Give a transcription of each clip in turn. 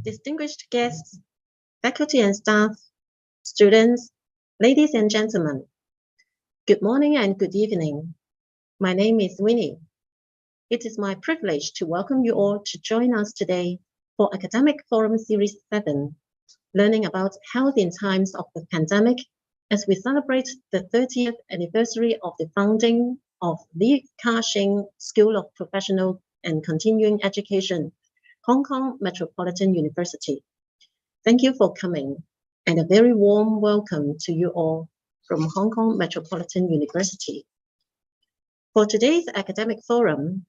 distinguished guests, faculty and staff, students, ladies and gentlemen. Good morning and good evening. My name is Winnie. It is my privilege to welcome you all to join us today for Academic Forum Series 7, learning about health in times of the pandemic as we celebrate the 30th anniversary of the founding of Li Ka-shing School of Professional and Continuing Education, Hong Kong Metropolitan University. Thank you for coming, and a very warm welcome to you all from Hong Kong Metropolitan University. For today's academic forum,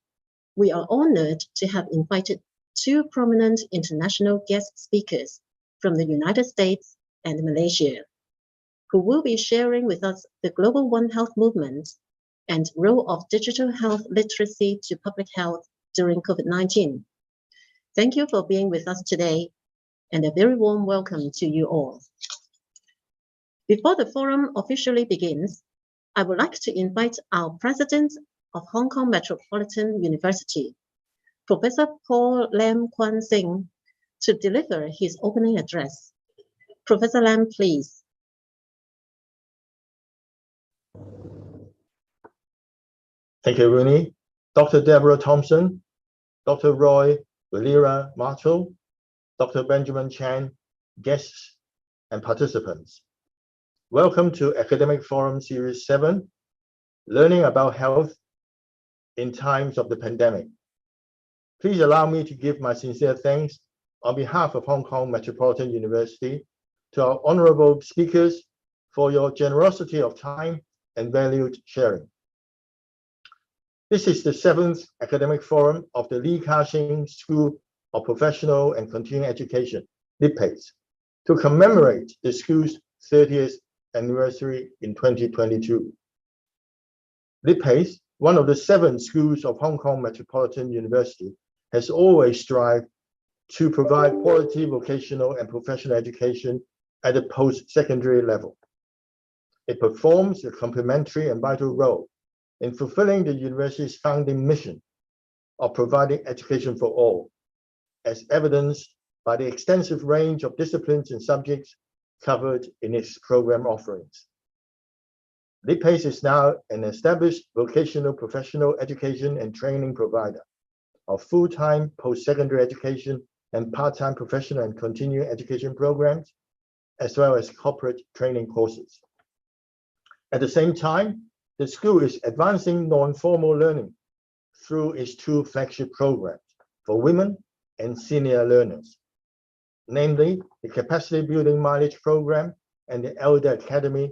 we are honored to have invited two prominent international guest speakers from the United States and Malaysia, who will be sharing with us the Global One Health movement and role of digital health literacy to public health during COVID-19. Thank you for being with us today, and a very warm welcome to you all. Before the forum officially begins, I would like to invite our President of Hong Kong Metropolitan University, Professor Paul Lam Kwan Sing, to deliver his opening address. Professor Lam, please. Thank you, Rooney. Dr. Deborah Thompson, Dr. Roy Valera Martel, Dr. Benjamin Chan, guests and participants. Welcome to Academic Forum Series 7, Learning about Health in Times of the Pandemic. Please allow me to give my sincere thanks on behalf of Hong Kong Metropolitan University to our honorable speakers for your generosity of time and valued sharing. This is the 7th Academic Forum of the Li Ka-shing School of Professional and Continuing Education, LIPACE, to commemorate the school's 30th anniversary in 2022. LIPACE, one of the 7 schools of Hong Kong Metropolitan University, has always strived to provide quality vocational and professional education at the post-secondary level. It performs a complementary and vital role in fulfilling the university's founding mission of providing education for all, as evidenced by the extensive range of disciplines and subjects covered in its program offerings. LIPACE is now an established vocational professional education and training provider of full-time post-secondary education and part-time professional and continuing education programs, as well as corporate training courses. At the same time, the school is advancing non-formal learning through its 2 flagship programs for women and senior learners, namely the Capacity Building Mileage Program and the Elder Academy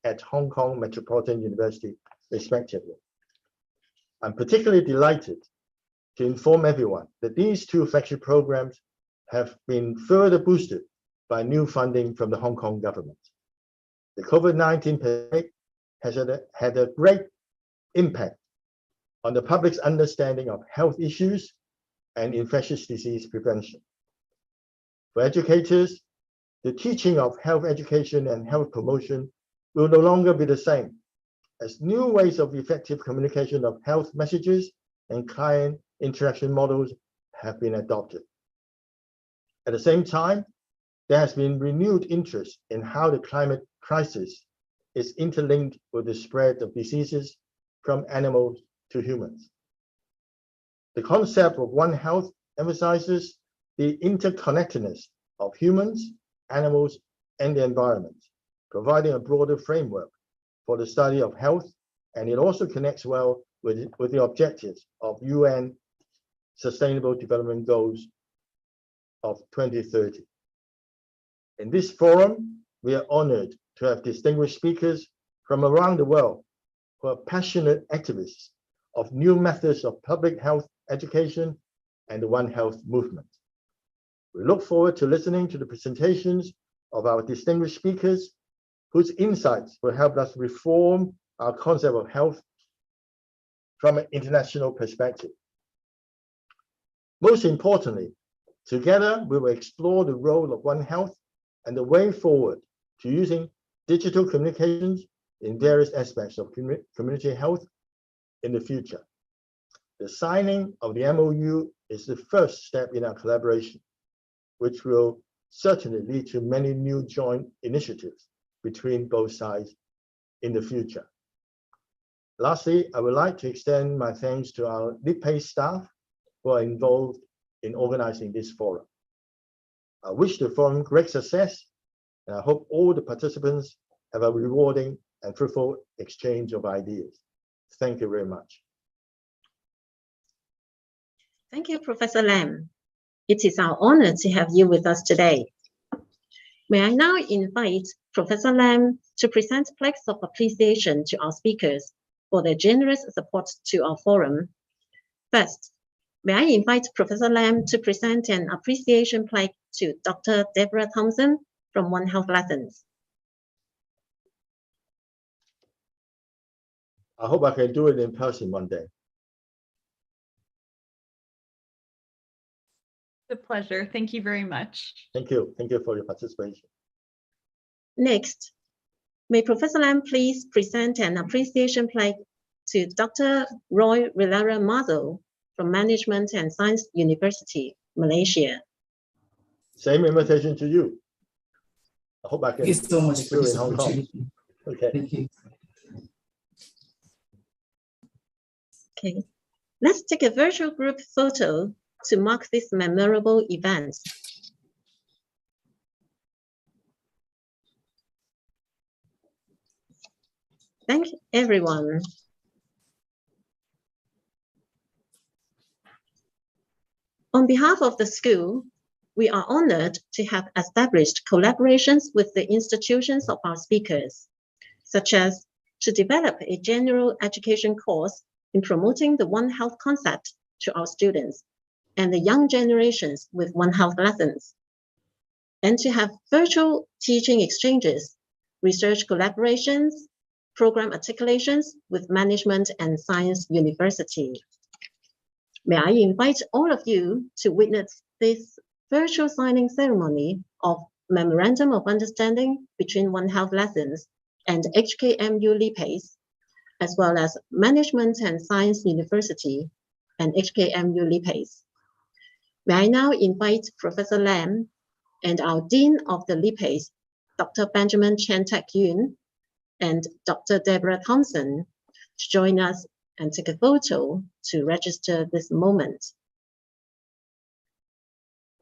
at Hong Kong Metropolitan University, respectively. I'm particularly delighted to inform everyone that these 2 flagship programs have been further boosted by new funding from the Hong Kong government. The COVID-19 pandemic has had a great impact on the public's understanding of health issues and infectious disease prevention. For educators, the teaching of health education and health promotion will no longer be the same, as new ways of effective communication of health messages and client interaction models have been adopted. At the same time, there has been renewed interest in how the climate crisis is interlinked with the spread of diseases from animals to humans. The concept of One Health emphasizes the interconnectedness of humans, animals, and the environment, providing a broader framework for the study of health, and it also connects well with the objectives of UN Sustainable Development Goals of 2030. In this forum, we are honored to have distinguished speakers from around the world who are passionate activists of new methods of public health education and the One Health movement. We look forward to listening to the presentations of our distinguished speakers, whose insights will help us reform our concept of health from an international perspective. Most importantly, together we will explore the role of One Health and the way forward to using digital communications in various aspects of community health in the future. The signing of the MOU is the first step in our collaboration, which will certainly lead to many new joint initiatives between both sides in the future. Lastly, I would like to extend my thanks to our LeapPace staff who are involved in organizing this forum. I wish the forum great success, and I hope all the participants have a rewarding and fruitful exchange of ideas. Thank you very much. Thank you, Professor Lam. It is our honor to have you with us today. May I now invite Professor Lam to present plaques of appreciation to our speakers for their generous support to our forum. First, may I invite Professor Lam to present an appreciation plaque to Dr. Deborah Thompson from One Health Lessons. I hope I can do it in person one day. It's a pleasure. Thank you very much. Thank you. Thank you for your participation. Next, may Professor Lam please present an appreciation plaque to Dr. Roy Rilara Mazo from Management and Science University, Malaysia. Same invitation to you. I hope I can. Thank you so much for this in Hong Kong. opportunity. Okay. Thank you. Okay, let's take a virtual group photo to mark this memorable event. Thank everyone. On behalf of the school, we are honored to have established collaborations with the institutions of our speakers, such as to develop a general education course in promoting the One Health concept to our students and the young generations with One Health lessons, and to have virtual teaching exchanges, research collaborations, program articulations with Management and Science University. May I invite all of you to witness this virtual signing ceremony of Memorandum of Understanding between One Health Lessons and HKMU LeapPace, as well as Management and Science University and HKMU LeapPace. May I now invite Professor Lam and our Dean of the LeapPace, Dr. Benjamin Chen Tak Yun, and Dr. Deborah Thompson to join us and take a photo to register this moment.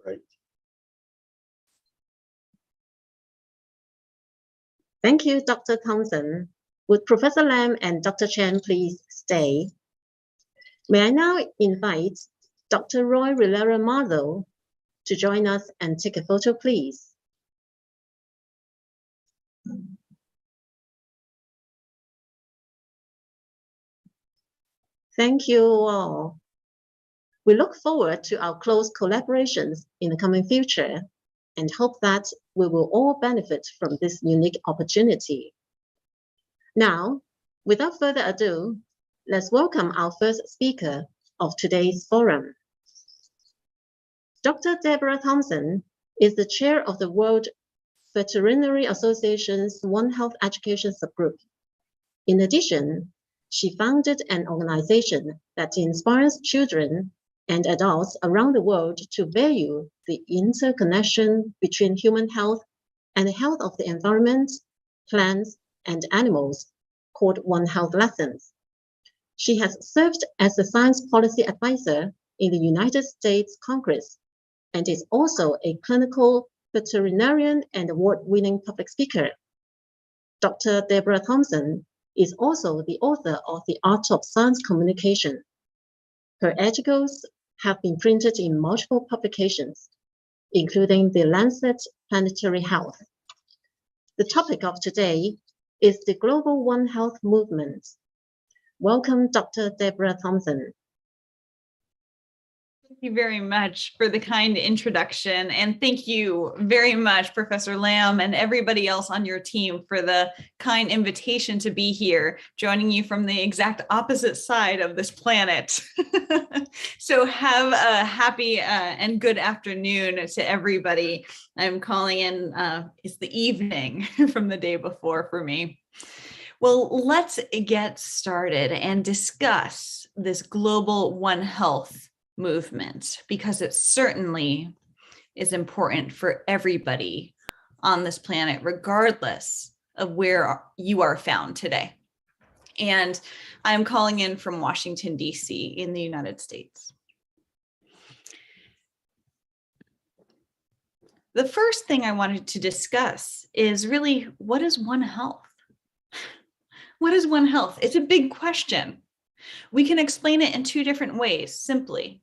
Right. Thank you, Dr. Thompson. Would Professor Lam and Dr. Chen please stay? May I now invite Dr. Roy Rilara Mazo to join us and take a photo, please. Thank you all. We look forward to our close collaborations in the coming future and hope that we will all benefit from this unique opportunity. Now, without further ado, let's welcome our first speaker of today's forum. Dr. Deborah Thompson is the chair of the World Veterinary Association's One Health Education Subgroup. In addition, she founded an organization that inspires children and adults around the world to value the interconnection between human health and the health of the environment, plants, and animals, called One Health Lessons. She has served as a science policy advisor in the United States Congress and is also a clinical veterinarian and award-winning public speaker. Dr. Deborah Thompson is also the author of The Art of Science Communication. Her articles have been printed in multiple publications, including The Lancet Planetary Health. The topic of today is the Global One Health Movement. Welcome, Dr. Deborah Thompson. Thank you very much for the kind introduction. And thank you very much, Professor Lam, and everybody else on your team for the kind invitation to be here, joining you from the exact opposite side of this planet. So have a happy and good afternoon to everybody. I'm calling in, it's the evening from the day before for me. Well, let's get started and discuss this global One Health movement, because it certainly is important for everybody on this planet, regardless of where you are found today. And I'm calling in from Washington, D.C. in the United States. The first thing I wanted to discuss is really, what is One Health? What is One Health? It's a big question. We can explain it in two different ways, simply.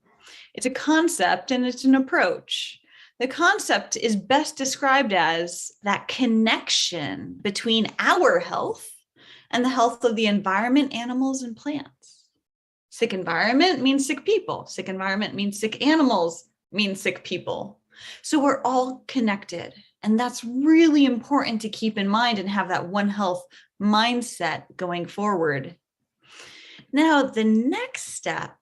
It's a concept and it's an approach. The concept is best described as that connection between our health and the health of the environment, animals, and plants. Sick environment means sick people. Sick environment means sick animals, means sick people. So we're all connected. And that's really important to keep in mind and have that One Health mindset going forward. Now, the next step,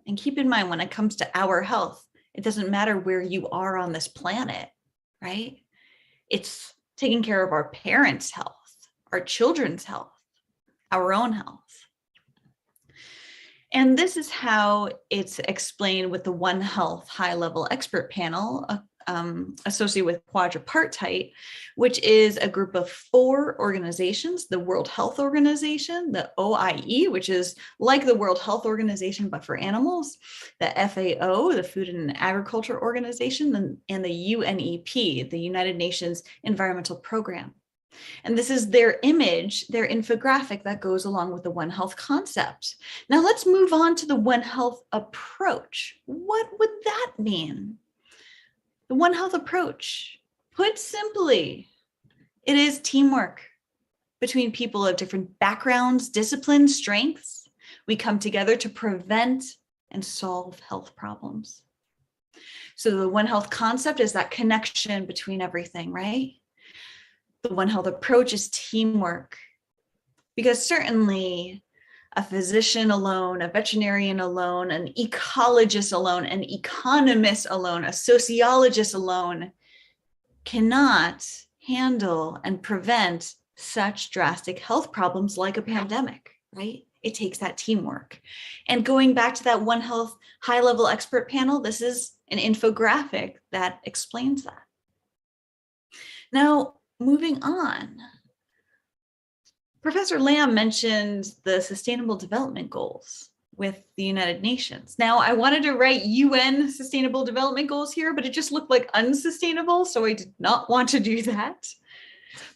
and keep in mind when it comes to our health, it doesn't matter where you are on this planet, right? It's taking care of our parents' health, our children's health, our own health. And this is how it's explained with the One Health high-level expert panel associated with quadripartite, which is a group of 4 organizations: the World Health Organization, the OIE, which is like the World Health Organization, but for animals, the FAO, the Food and Agriculture Organization, and the UNEP, the United Nations Environmental Program. And this is their image, their infographic that goes along with the One Health concept. Now let's move on to the One Health approach. What would that mean? The One Health approach, put simply, it is teamwork between people of different backgrounds, disciplines, strengths. We come together to prevent and solve health problems. So the One Health concept is that connection between everything, right? The One Health approach is teamwork, because certainly a physician alone, a veterinarian alone, an ecologist alone, an economist alone, a sociologist alone cannot handle and prevent such drastic health problems like a pandemic, right? It takes that teamwork. And going back to that One Health high-level expert panel, this is an infographic that explains that. Now, moving on. Professor Lamb mentioned the Sustainable Development Goals with the United Nations. Now, I wanted to write UN Sustainable Development Goals here, but it just looked like unsustainable, so I did not want to do that.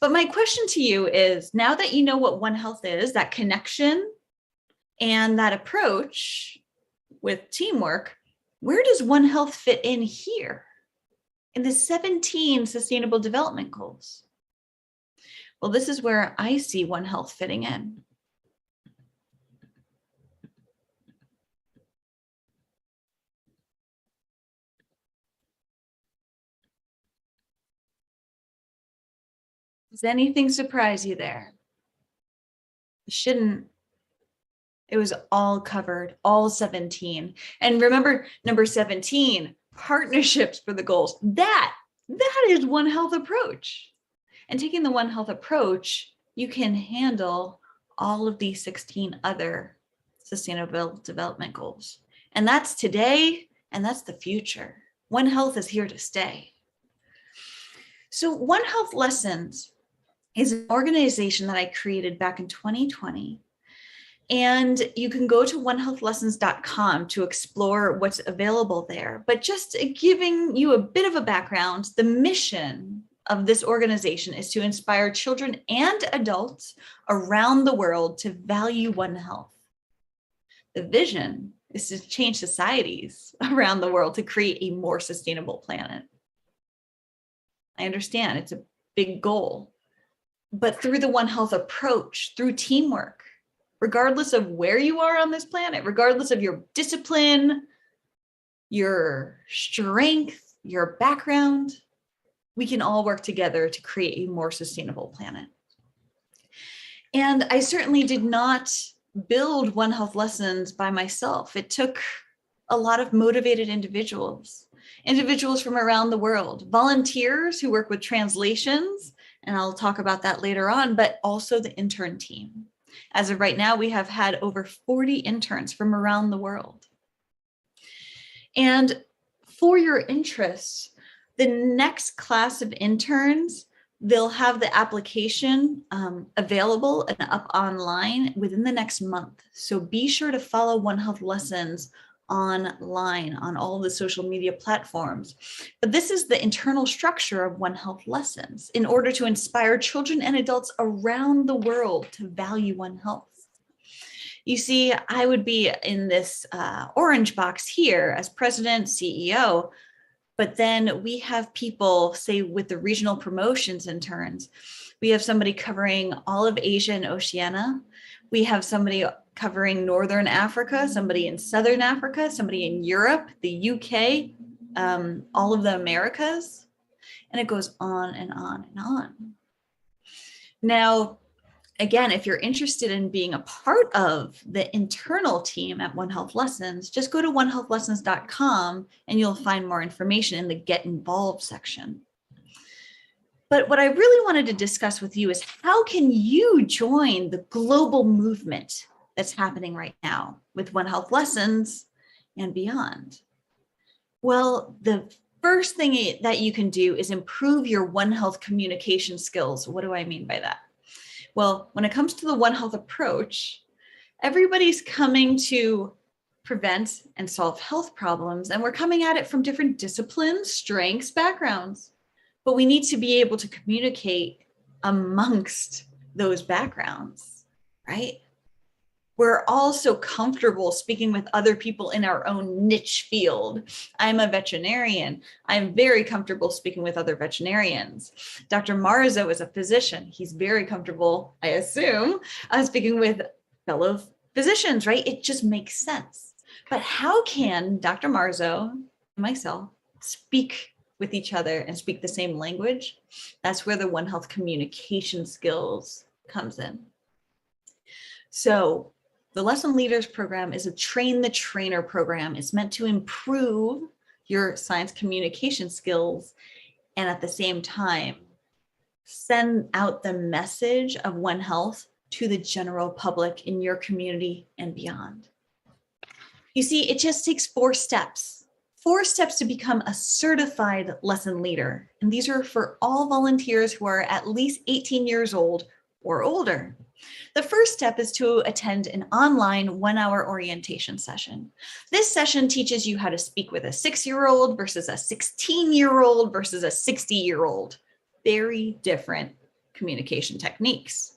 But my question to you is, now that you know what One Health is, that connection and that approach with teamwork, where does One Health fit in here in the 17 Sustainable Development Goals? Well, this is where I see One Health fitting in. Does anything surprise you there? It shouldn't. It was all covered, all 17. And remember, number 17, partnerships for the goals. That is One Health approach. And taking the One Health approach, you can handle all of these 16 other Sustainable Development Goals. And that's today, and that's the future. One Health is here to stay. So One Health Lessons is an organization that I created back in 2020. And you can go to onehealthlessons.com to explore what's available there. But just giving you a bit of a background, the mission of this organization is to inspire children and adults around the world to value One Health. The vision is to change societies around the world to create a more sustainable planet. I understand it's a big goal, but through the One Health approach, through teamwork, regardless of where you are on this planet, regardless of your discipline, your strength, your background, we can all work together to create a more sustainable planet. And I certainly did not build One Health Lessons by myself. It took a lot of motivated individuals from around the world, volunteers who work with translations, and I'll talk about that later on, but also the intern team. As of right now, we have had over 40 interns from around the world. And for your interests, The next class of interns, they'll have the application available and up online within the next month. So be sure to follow One Health Lessons online on all the social media platforms. But this is the internal structure of One Health Lessons in order to inspire children and adults around the world to value One Health. You see, I would be in this orange box here as president, CEO, but then we have people, say, with the regional promotions interns. We have somebody covering all of Asia and Oceania. We have somebody covering Northern Africa, somebody in Southern Africa, somebody in Europe, the UK, all of the Americas, and it goes on and on and on. Now, again, if you're interested in being a part of the internal team at One Health Lessons, just go to onehealthlessons.com and you'll find more information in the Get Involved section. But what I really wanted to discuss with you is how can you join the global movement that's happening right now with One Health Lessons and beyond? Well, the first thing that you can do is improve your One Health communication skills. What do I mean by that? Well, when it comes to the One Health approach, everybody's coming to prevent and solve health problems, and we're coming at it from different disciplines, strengths, backgrounds. But we need to be able to communicate amongst those backgrounds, right? We're all so comfortable speaking with other people in our own niche field. I'm a veterinarian. I'm very comfortable speaking with other veterinarians. Dr. Marzo is a physician. He's very comfortable, I assume, speaking with fellow physicians, right? It just makes sense. But how can Dr. Marzo and myself speak with each other and speak the same language? That's where the One Health communication skills comes in. So the Lesson Leaders program is a train the trainer program. It's meant to improve your science communication skills and at the same time send out the message of One Health to the general public in your community and beyond. You see, it just takes 4 steps. 4 steps to become a certified lesson leader. And these are for all volunteers who are at least 18 years old or older. The first step is to attend an online 1-hour orientation session. This session teaches you how to speak with a 6-year-old versus a 16-year-old versus a 60-year-old. Very different communication techniques.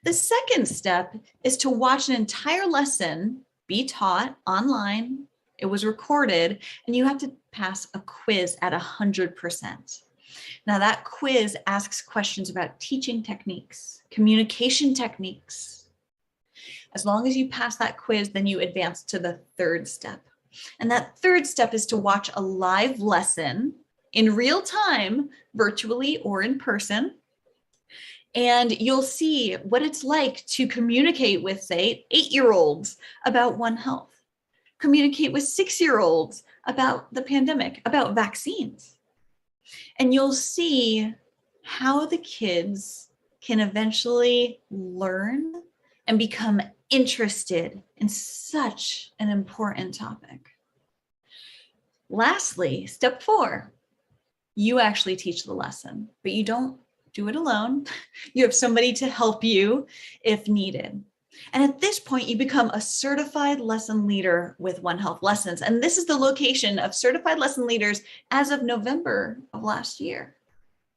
The second step is to watch an entire lesson be taught online. It was recorded, and you have to pass a quiz at 100%. Now, that quiz asks questions about teaching techniques, communication techniques. As long as you pass that quiz, then you advance to the third step. And that third step is to watch a live lesson in real time, virtually or in person. And you'll see what it's like to communicate with, say, 8-year-olds about One Health. Communicate with 6-year-olds about the pandemic, about vaccines. And you'll see how the kids can eventually learn and become interested in such an important topic. Lastly, step 4, you actually teach the lesson, but you don't do it alone. You have somebody to help you if needed. And at this point, you become a certified lesson leader with One Health Lessons. And this is the location of certified lesson leaders as of November of last year.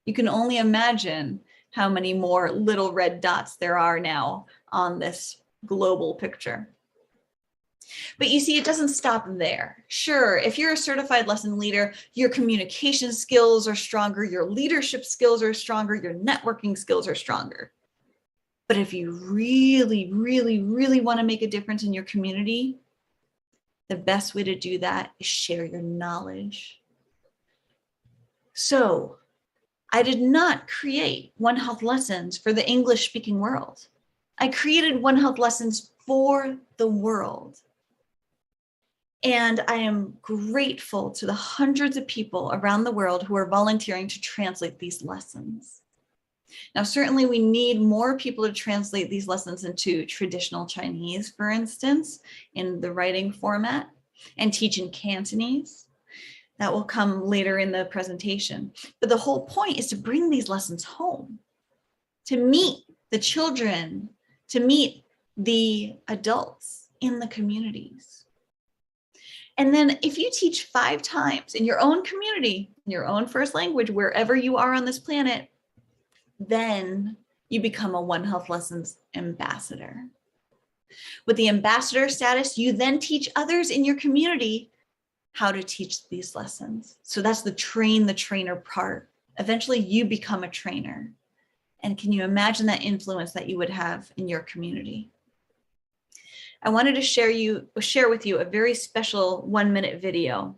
You can only imagine how many more little red dots there are now on this global picture. But you see, it doesn't stop there. Sure, if you're a certified lesson leader, your communication skills are stronger, your leadership skills are stronger, your networking skills are stronger. But if you really, really, really want to make a difference in your community, the best way to do that is share your knowledge. So I did not create One Health Lessons for the English-speaking world. I created One Health Lessons for the world. And I am grateful to the hundreds of people around the world who are volunteering to translate these lessons. Now, certainly we need more people to translate these lessons into traditional Chinese, for instance, in the writing format, and teach in Cantonese. That will come later in the presentation. But the whole point is to bring these lessons home, to meet the children, to meet the adults in the communities. And then if you teach 5 times in your own community, in your own first language, wherever you are on this planet, then you become a One Health Lessons ambassador. With the ambassador status, you then teach others in your community how to teach these lessons. So that's the train the trainer part. Eventually you become a trainer. And can you imagine that influence that you would have in your community? I wanted to share with you a very special 1-minute video.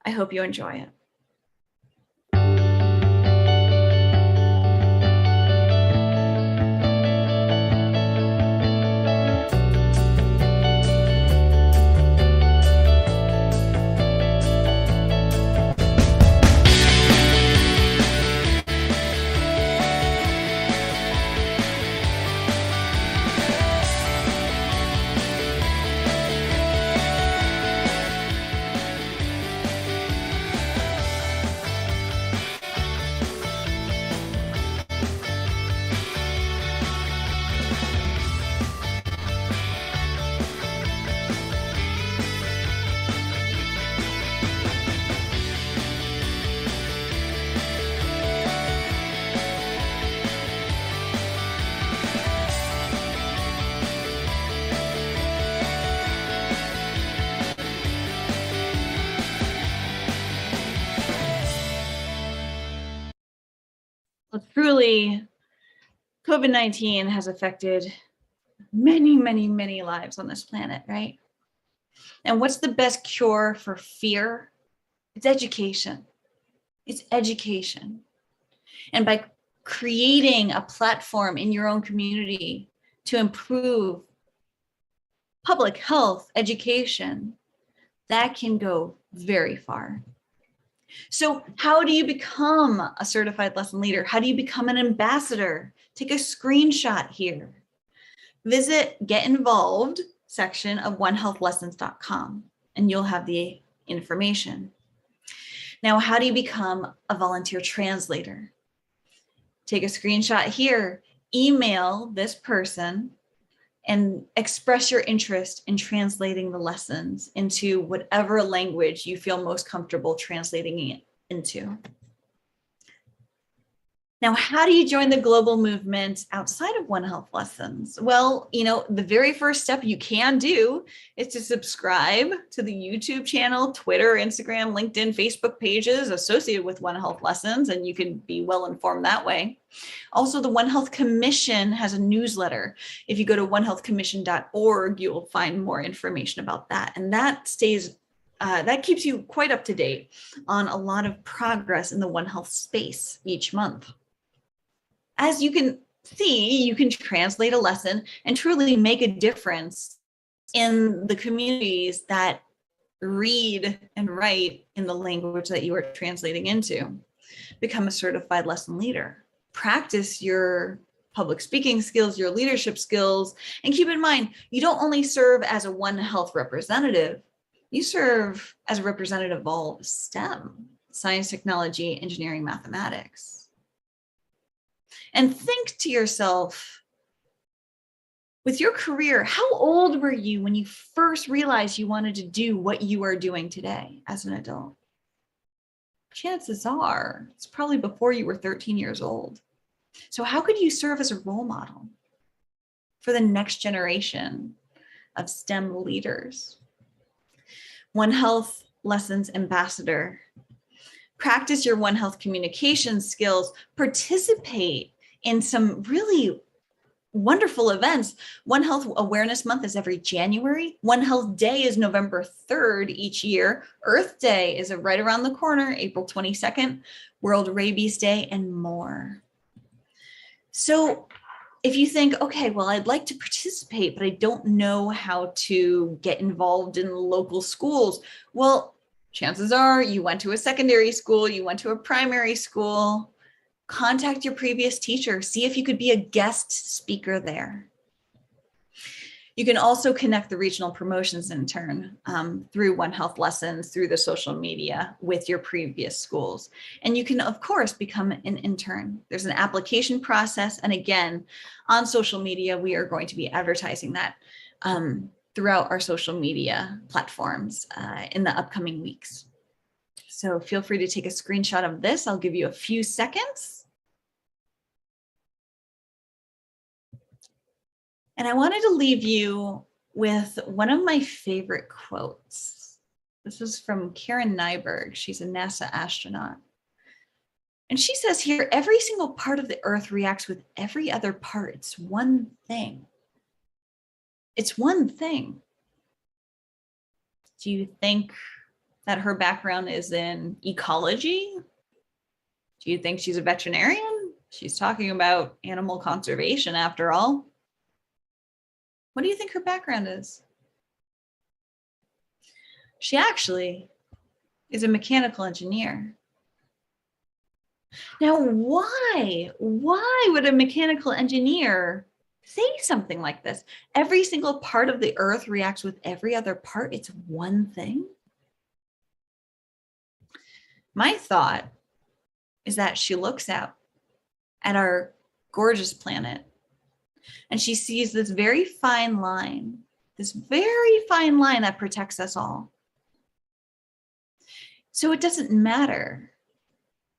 I hope you enjoy it. Well, truly, COVID-19 has affected many, many, many lives on this planet, right? And what's the best cure for fear? It's education. It's education. And by creating a platform in your own community to improve public health education, that can go very far. So how do you become a certified lesson leader? How do you become an ambassador? Take a screenshot here. Visit Get Involved section of onehealthlessons.com and you'll have the information. Now, how do you become a volunteer translator? Take a screenshot here, email this person and express your interest in translating the lessons into whatever language you feel most comfortable translating it into. Now, how do you join the global movement outside of One Health Lessons? Well, the very first step you can do is to subscribe to the YouTube channel, Twitter, Instagram, LinkedIn, Facebook pages associated with One Health Lessons, and you can be well informed that way. Also, the One Health Commission has a newsletter. If you go to onehealthcommission.org, you'll find more information about that. And that keeps you quite up to date on a lot of progress in the One Health space each month. As you can see, you can translate a lesson and truly make a difference in the communities that read and write in the language that you are translating into. Become a certified lesson leader. Practice your public speaking skills, your leadership skills, and keep in mind, you don't only serve as a One Health representative, you serve as a representative of all STEM, science, technology, engineering, mathematics. And think to yourself, with your career, how old were you when you first realized you wanted to do what you are doing today as an adult? Chances are it's probably before you were 13 years old. So how could you serve as a role model for the next generation of STEM leaders? One Health Lessons ambassador. Practice your One Health communication skills. Participate in some really wonderful events. One Health Awareness Month is every January. One Health Day is November 3rd each year. Earth Day is right around the corner, April 22nd. World Rabies Day, and more. So if you think, okay, well, I'd like to participate, but I don't know how to get involved in local schools. Well, chances are you went to a secondary school, you went to a primary school. Contact your previous teacher, see if you could be a guest speaker there. You can also connect the regional promotions intern through One Health lessons, through the social media with your previous schools. And you can, of course, become an intern. There's an application process. And again, on social media, we are going to be advertising that throughout our social media platforms in the upcoming weeks. So feel free to take a screenshot of this. I'll give you a few seconds. And I wanted to leave you with one of my favorite quotes. This is from Karen Nyberg. She's a NASA astronaut. And she says here, every single part of the Earth reacts with every other part. It's one thing. It's one thing. Do you think that her background is in ecology? Do you think she's a veterinarian? She's talking about animal conservation after all. What do you think her background is? She actually is a mechanical engineer. Now, why would a mechanical engineer say something like this? Every single part of the Earth reacts with every other part. It's one thing. My thought is that she looks out at our gorgeous planet and she sees this very fine line that protects us all. So it doesn't matter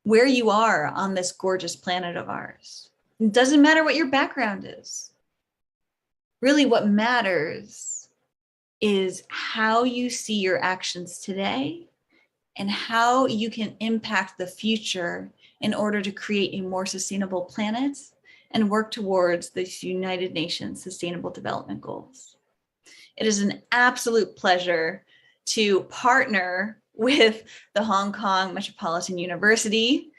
where you are on this gorgeous planet of ours. It doesn't matter what your background is. Really, what matters is how you see your actions today and how you can impact the future in order to create a more sustainable planet and work towards the United Nations Sustainable Development Goals. It is an absolute pleasure to partner with the Hong Kong Metropolitan University.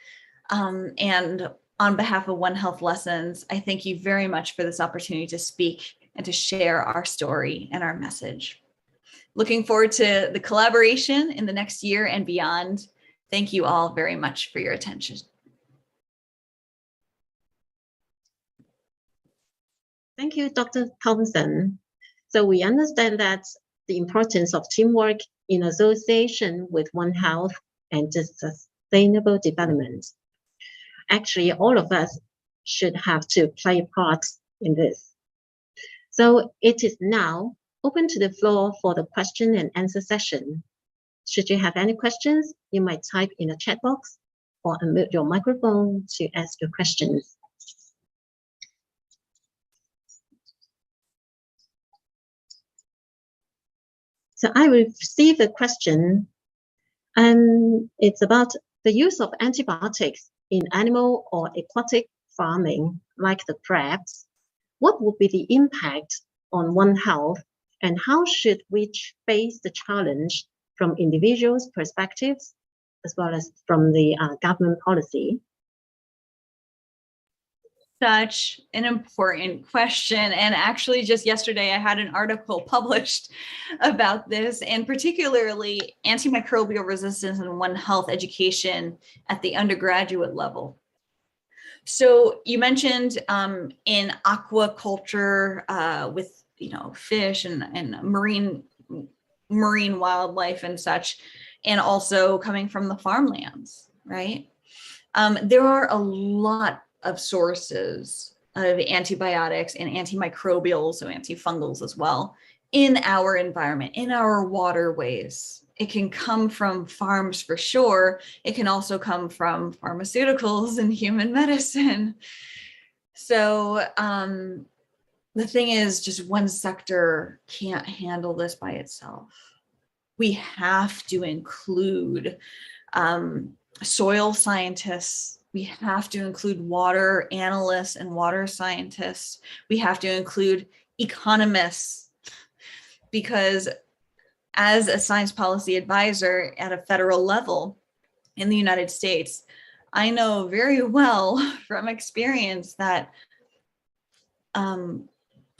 And on behalf of One Health Lessons, I thank you very much for this opportunity to speak and to share our story and our message. Looking forward to the collaboration in the next year and beyond. Thank you all very much for your attention. Thank you, Dr. Thompson. So we understand that the importance of teamwork in association with One Health and the sustainable development. Actually, all of us should have to play a part in this. So it is now open to the floor for the question and answer session. Should you have any questions, you might type in the chat box or unmute your microphone to ask your questions. So I received a question, and it's about the use of antibiotics in animal or aquatic farming, like the crabs. What would be the impact on One Health, and how should we face the challenge from individuals' perspectives, as well as from the government policy? Such an important question. And actually just yesterday, I had an article published about this, and particularly antimicrobial resistance and One Health education at the undergraduate level. So you mentioned in aquaculture with fish and marine wildlife and such, and also coming from the farmlands, right? There are a lot of sources of antibiotics and antimicrobials, so antifungals as well, in our environment, in our waterways. It can come from farms for sure. It can also come from pharmaceuticals and human medicine. So the thing is, just one sector can't handle this by itself. We have to include soil scientists. We have to include water analysts and water scientists. We have to include economists, because as a science policy advisor at a federal level in the United States, I know very well from experience that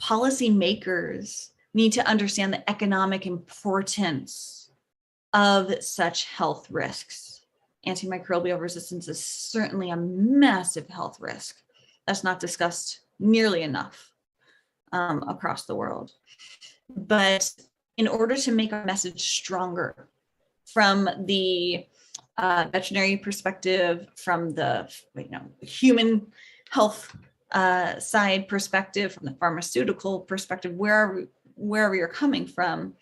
policymakers need to understand the economic importance of such health risks. Antimicrobial resistance is certainly a massive health risk that's not discussed nearly enough. across the world. But in order to make our message stronger from the veterinary perspective, from the human health side perspective, from the pharmaceutical perspective, wherever you're coming from,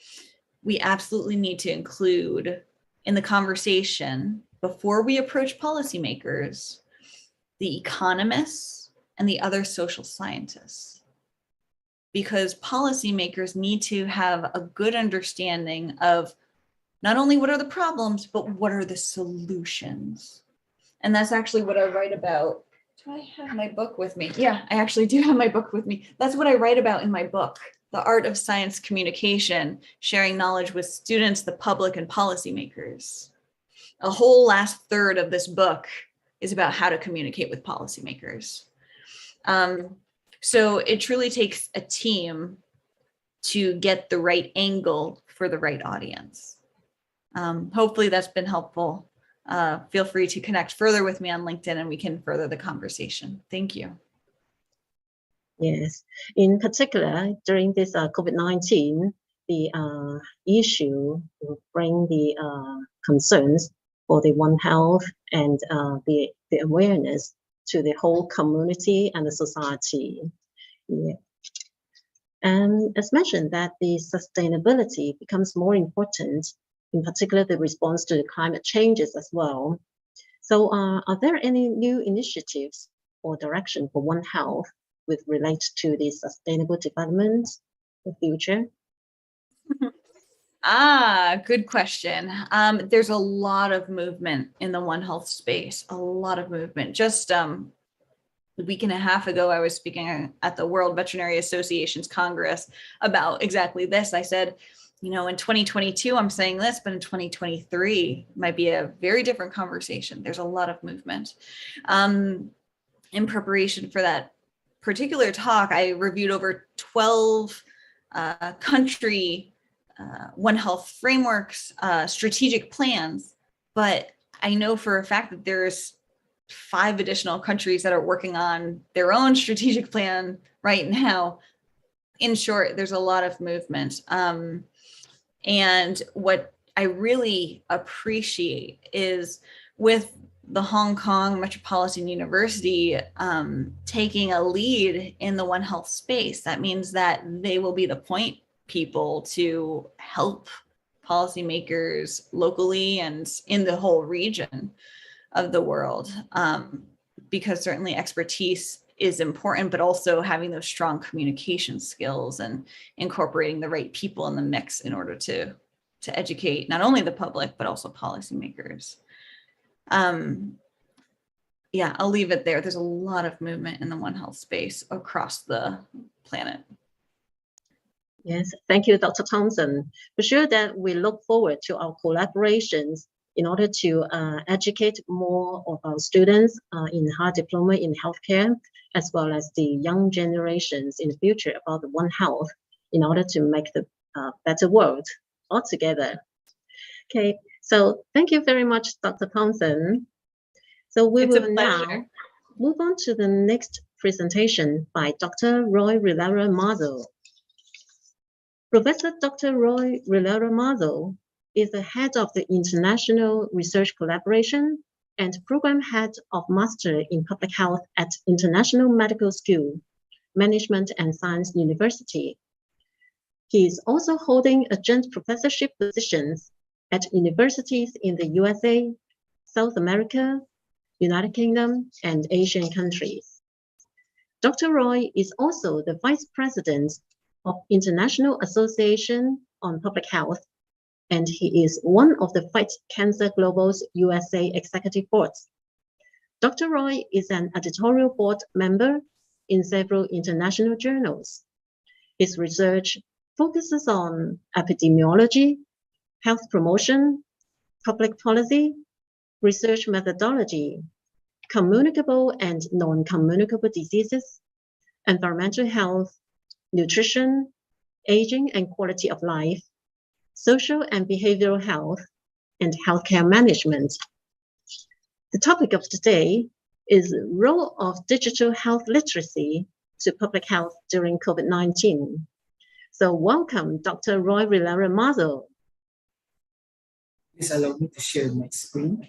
we absolutely need to include in the conversation, before we approach policymakers, the economists and the other social scientists. Because policymakers need to have a good understanding of not only what are the problems, but what are the solutions. And that's actually what I write about. Do I have my book with me? Yeah, I actually do have my book with me. That's what I write about in my book, The Art of Science Communication, Sharing Knowledge with Students, the Public, and Policymakers. A whole last third of this book is about how to communicate with policymakers. So it truly takes a team to get the right angle for the right audience. Hopefully that's been helpful. Feel free to connect further with me on LinkedIn and we can further the conversation. Thank you. Yes, in particular, during this COVID-19, the issue will bring the concerns for the One Health and the awareness to the whole community and the society. Yeah. And as mentioned, that the sustainability becomes more important, in particular the response to the climate changes as well. So are there any new initiatives or direction for One Health with relate to the sustainable development in the future? Good question. There's a lot of movement in the One Health space, a lot of movement. Just a week and a half ago, I was speaking at the World Veterinary Association's Congress about exactly this. I said, in 2022, I'm saying this, but in 2023 might be a very different conversation. There's a lot of movement. In preparation for that particular talk, I reviewed over 12 country One Health frameworks, strategic plans, but I know for a fact that there's 5 additional countries that are working on their own strategic plan right now. In short, there's a lot of movement. And what I really appreciate is with the Hong Kong Metropolitan University taking a lead in the One Health space, that means that they will be the point people to help policymakers locally and in the whole region of the world, because certainly expertise is important, but also having those strong communication skills and incorporating the right people in the mix in order to educate not only the public, but also policymakers. Yeah, I'll leave it there. There's a lot of movement in the One Health space across the planet. Yes, thank you, Dr. Thompson. For sure that we look forward to our collaborations in order to educate more of our students in high diploma in healthcare, as well as the young generations in the future about the One Health in order to make the better world all together. Okay, so thank you very much, Dr. Thompson. So we will now move on to the next presentation by Dr. Roy Rivera-Mazo. Professor Dr. Roy Rivera-Mazo is the head of the International Research Collaboration and Program Head of Master in Public Health at International Medical School, Management and Science University. He is also holding adjunct professorship positions at universities in the USA, South America, United Kingdom, and Asian countries. Dr. Roy is also the Vice President of International Association on Public Health, and he is one of the Fight Cancer Global's USA Executive Boards. Dr. Roy is an editorial board member in several international journals. His research focuses on epidemiology, health promotion, public policy, research methodology, communicable and non-communicable diseases, environmental health, nutrition, aging and quality of life, social and behavioral health, and healthcare management. The topic of today is the role of digital health literacy to public health during COVID-19. So welcome, Dr. Roy Rivera-Mazo. Please allow me to share my screen.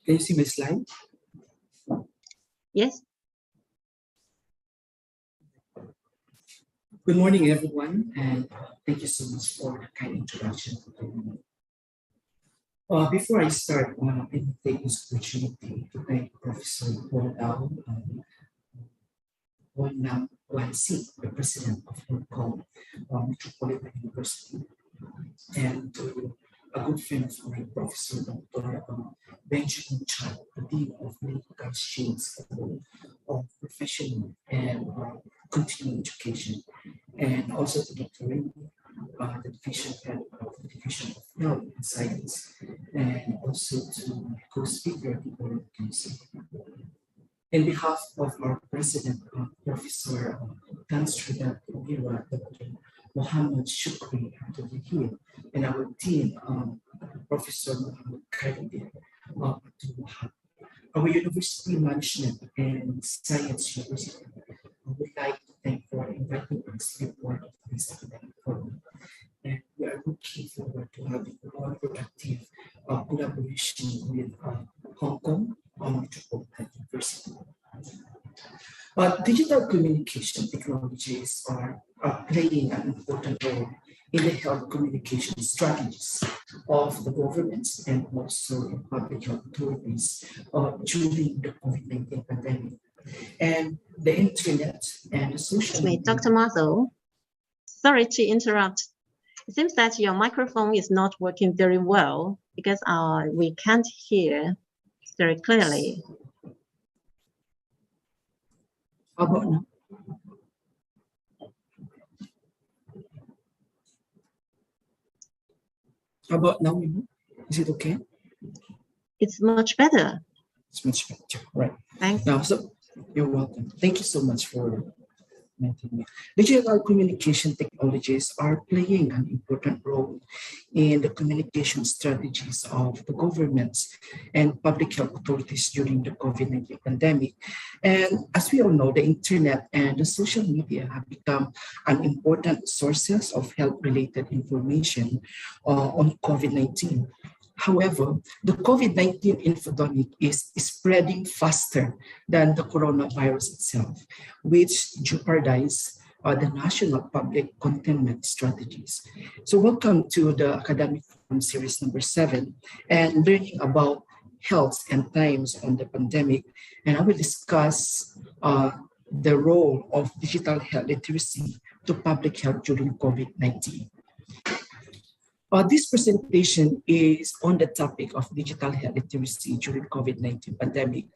Can you see my slide? Yes. Good morning, everyone, and thank you so much for the kind introduction. Before I start, let me take this opportunity to thank Professor Paul Dao, Wan-C, the president of Hong Kong Metropolitan University, and to a good friend of mine, Professor Dr. Benjamin Chan, the Dean of Medical Exchange School of Professional and Continuing Education, and also to Dr. Raymond, the Division Head of the Division of Health and Science, and also to my co-speaker, Deborah Thompson. In behalf of our President, Professor Translator, Dr. Muhammad Shukri Abdul, and our Dean, Professor Muhammad Khalid, our University Management and Science University, I would like to thank for inviting us to be part of this academic forum. And we are looking forward to having a more productive collaboration with Hong Kong Metropolitan University. Digital communication technologies are playing an important role in the health communication strategies of the governments and also in public health authorities during the COVID-19 pandemic. And the internet and the social media. Dr. Mazo, sorry to interrupt. It seems that your microphone is not working very well because we can't hear very clearly. How about now? How about now? Is it okay? It's much better. It's much better, right? Thanks. Now, so you're welcome. Thank you so much for mentioning me. Digital communication technologies are playing an important role in the communication strategies of the governments and public health authorities during the COVID-19 pandemic. And as we all know, the internet and the social media have become an important sources of health-related information on COVID-19. However, the COVID-19 infodemic is spreading faster than the coronavirus itself, which jeopardize the national public containment strategies. So welcome to the Academic Forum Series number 7 and learning about health and times on the pandemic. And I will discuss the role of digital health literacy to public health during COVID-19. This presentation is on the topic of digital health literacy during COVID-19 pandemic.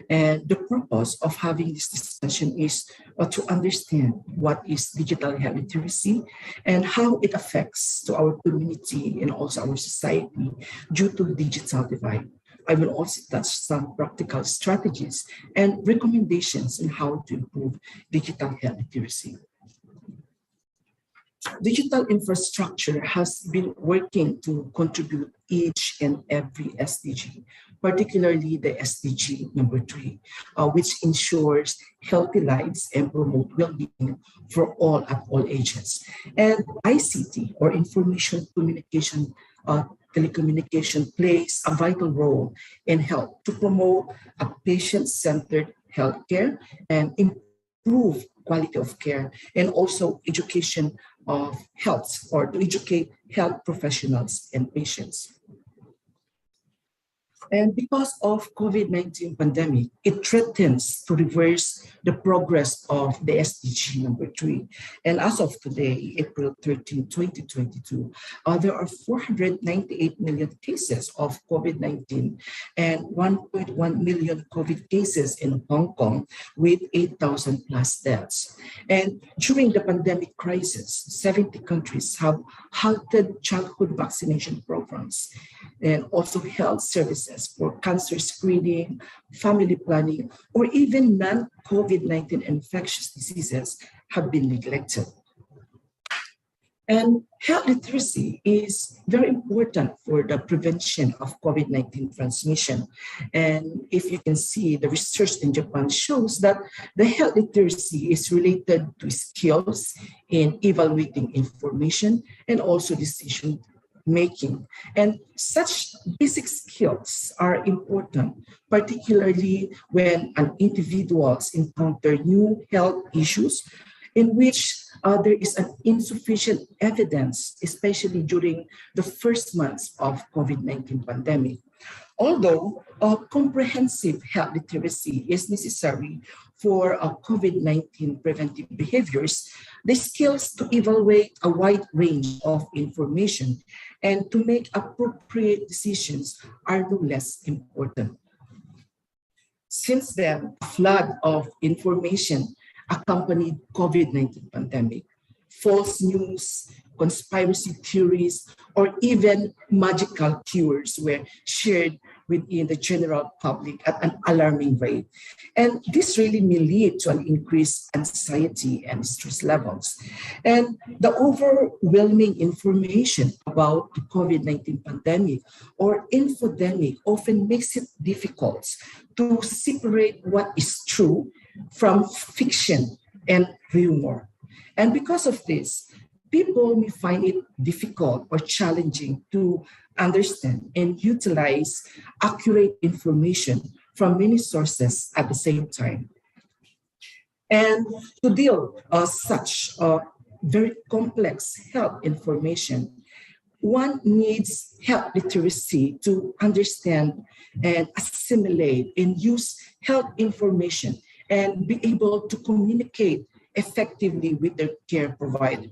And the purpose of having this discussion is to understand what is digital health literacy and how it affects to our community and also our society due to digital divide. I will also touch some practical strategies and recommendations on how to improve digital health literacy. Digital infrastructure has been working to contribute each and every SDG, particularly the SDG number 3, which ensures healthy lives and promote well-being for all at all ages. And ICT, or information communication, telecommunication, plays a vital role in health to promote a patient-centered healthcare and improve quality of care, and also education of health, or to educate health professionals and patients. And because of COVID-19 pandemic, it threatens to reverse the progress of the SDG number 3. And as of today, April 13, 2022, there are 498 million cases of COVID-19 and 1.1 million COVID cases in Hong Kong with 8,000 plus deaths. And during the pandemic crisis, 70 countries have halted childhood vaccination programs and also health services resources for cancer screening, family planning, or even non-COVID-19 infectious diseases have been neglected. And health literacy is very important for the prevention of COVID-19 transmission. And if you can see, the research in Japan shows that the health literacy is related to skills in evaluating information and also decision making. And such basic skills are important, particularly when an individuals encounter new health issues in which there is an insufficient evidence, especially during the first months of COVID-19 pandemic. Although comprehensive health literacy is necessary for COVID-19 preventive behaviors, the skills to evaluate a wide range of information and to make appropriate decisions are no less important. Since then, a flood of information accompanied COVID-19 pandemic. False news, conspiracy theories, or even magical cures were shared within the general public at an alarming rate. And this really may lead to an increased anxiety and stress levels. And the overwhelming information about the COVID-19 pandemic or infodemic often makes it difficult to separate what is true from fiction and rumor. And because of this, people may find it difficult or challenging to understand and utilize accurate information from many sources at the same time. And to deal with such very complex health information, one needs health literacy to understand and assimilate and use health information and be able to communicate effectively with their care provider.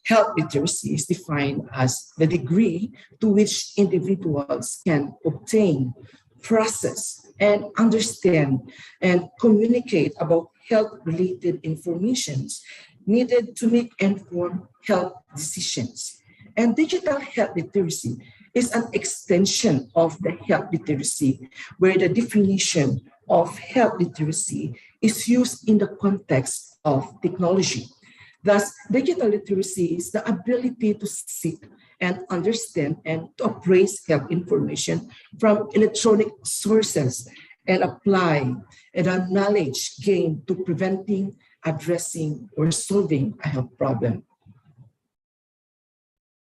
Health literacy is defined as the degree to which individuals can obtain, process, and understand and communicate about health-related information needed to make informed health decisions. And digital health literacy is an extension of the health literacy, where the definition of health literacy is used in the context of technology. Thus, digital literacy is the ability to seek and understand and to appraise health information from electronic sources and apply the knowledge gained to preventing, addressing, or solving a health problem.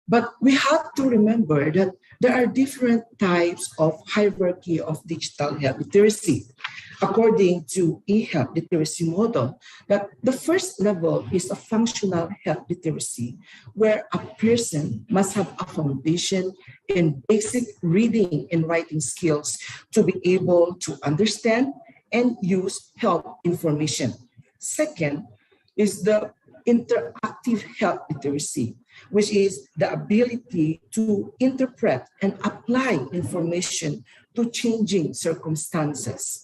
But we have to remember that there are different types of hierarchy of digital health literacy. According to e-health literacy model, that the first level is a functional health literacy, where a person must have a foundation in basic reading and writing skills to be able to understand and use health information. Second is the interactive health literacy, which is the ability to interpret and apply information to changing circumstances.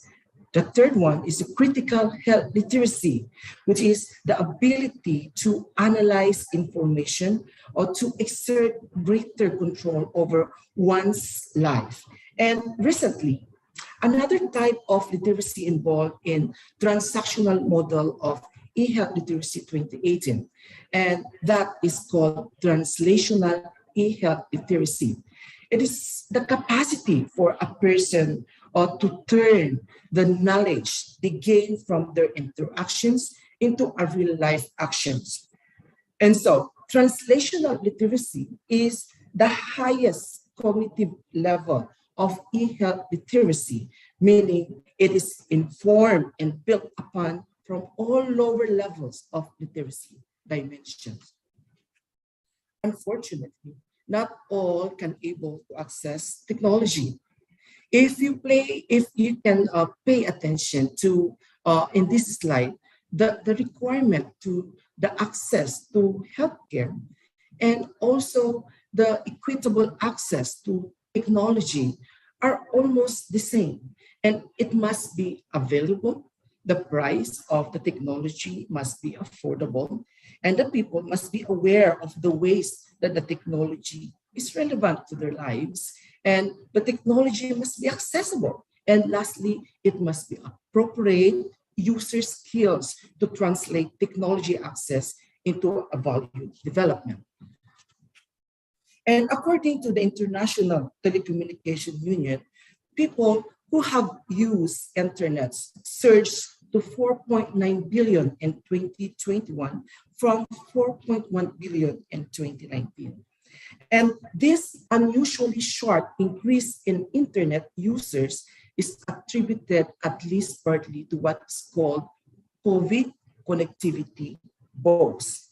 The third one is the critical health literacy, which is the ability to analyze information or to exert greater control over one's life. And recently, another type of literacy involved in transactional model of e-health literacy 2018, and that is called translational e-health literacy. It is the capacity for a person to turn the knowledge they gain from their interactions into a real life actions. And so translational literacy is the highest cognitive level of e-health literacy, meaning it is informed and built upon from all lower levels of literacy dimensions. Unfortunately, not all can able to access technology. If you can pay attention to, in this slide, the requirement to the access to healthcare and also the equitable access to technology are almost the same, and it must be available. The price of the technology must be affordable, and the people must be aware of the ways that the technology is relevant to their lives And the technology must be accessible. And lastly, it must be appropriate user skills to translate technology access into a value development. And according to the International Telecommunication Union, people who have used internet surged to 4.9 billion in 2021 from 4.1 billion in 2019. And this unusually short increase in internet users is attributed at least partly to what's called COVID connectivity woes.